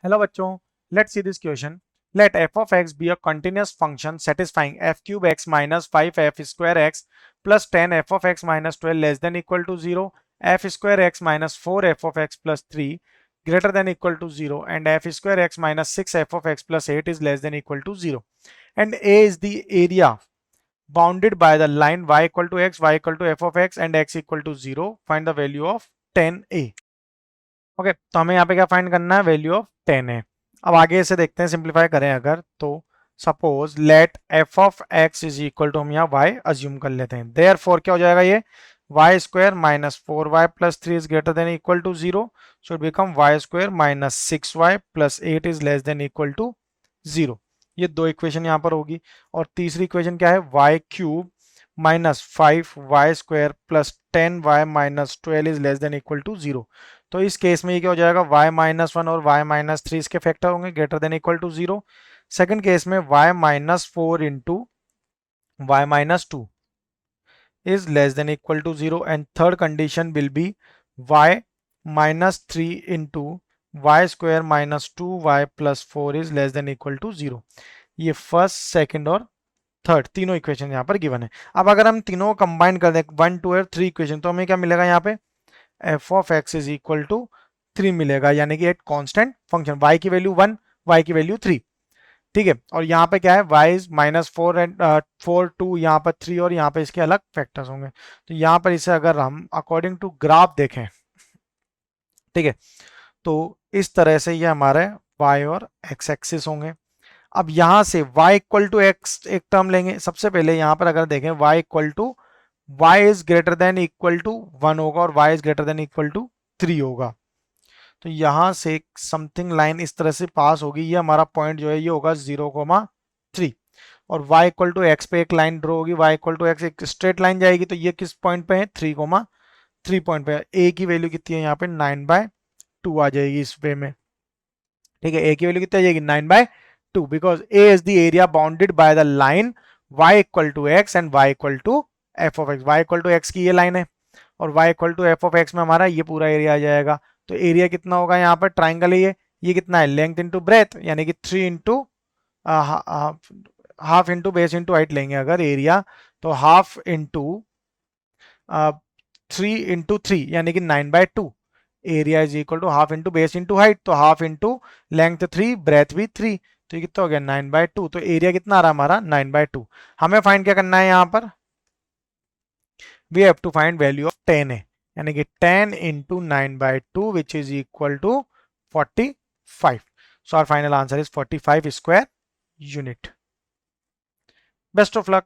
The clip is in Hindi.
Hello बच्चों, let's see this question. Let f of x be a continuous function satisfying f cube x minus 5f square x plus 10 f of x minus 12 less than equal to 0, f square x minus 4 f of x plus 3 greater than equal to 0, and f square x minus 6 f of x plus 8 is less than equal to 0. And A is the area bounded by the line y equal to x, y equal to f of x and x equal to 0. Find the value of 10a. Okay तो हमें यहाँ पे क्या फाइंड करना है, वैल्यू ऑफ 10 है। अब आगे इसे देखते हैं, सिंप्लीफाई करें अगर तो suppose let F of X is equal to, हम यहाँ वाई अज्यूम कर लेते हैं। देयरफॉर क्या हो जाएगा, ये Y square minus 4y plus 3 is greater than equal to 0, so it become Y square minus 6y plus 8 is less than equal to 0। ये दो इक्वेशन यहाँ पर होगी। और तीसरी इक्वेशन क्या है, Y cube minus 5y square plus 10y minus 12 is less than equal to 0। तो इस केस में ये क्या हो जाएगा, y माइनस 1 और y माइनस 3 इसके फैक्टर होंगे greater than equal to 0। Second case में y minus 4 into y minus 2 is less than equal to 0, and third condition will be y minus 3 into y square minus 2y plus 4 is less than equal to 0। ये फर्स्ट, सेकंड और थर्ड तीनों इक्वेशन यहाँ पर गिवन है। अब अगर हम तीनों कंबाइन कर दें 1 2 और 3 इक्वेशन, तो हमें क्या मिलेगा, यहाँ पे F of X is equal to 3 मिलेगा, यानी कि एक कांस्टेंट फंक्शन, y की वैल्यू 1, y की वैल्यू 3। ठीक है, और यहाँ पे क्या है, y इज माइनस 4 एंड 4 2, यहाँ पर 3 और यहाँ पे इसके अलग फैक्टर्स होंगे। तो यहाँ पर इसे अगर हम अकॉर्डिंग टू ग्राफ देखें, ठीक है, तो इस तरह से ये हमारे y और x एक्सिस होंगे। अब यहां से y इक्वल टू एक्स एक टर्म लेंगे। सबसे पहले यहां पर अगर देखें y equal to y is greater than equal to 1 होगा और y is greater than equal to 3 होगा। तो यहां से समथिंग लाइन इस तरह से पास होगी, ये हमारा पॉइंट जो है ये होगा 0,3। और y इक्वल टू एक्स पे एक लाइन ड्रॉ होगी, y इक्वल टू एक्स एक स्ट्रेट लाइन जाएगी, तो ये किस पॉइंट पे है, 3,3 पॉइंट पे है। a की वैल्यू कितनी है यहाँ पे, 9/2 आ जाएगी इस वे में। ठीक है, a की वैल्यू कितनी आ जाएगी, 9/2, because a is the area bounded by the line y equal to X and y equal to F of X. y equal to X की ये लाइन है और y equal to F of X में हमारा ये पूरा एरिया आ जाएगा। तो एरिया कितना होगा, यहाँ पर ट्राइंगल है ये कितना है, लेंथ इंटू ब्रेथ, यानी कि 3 into half into base into height लेंगे अगर एरिया, तो हाफ इंटू 3 यानी कि 9/2। Area is equal to half into base into height, तो हाफ इंटू लेंथ 3, ब्रेथ भी 3, तो ये कितना हो गया 9/2। तो एरिया कितना आ रहा है हमारा, 9/2। हमें फाइंड क्या करना है यहाँ पर, we have to find value of 10 है, यानी कि 10 into 9/2 which is equal to 45। So our final answer is 45 square unit. Best of luck.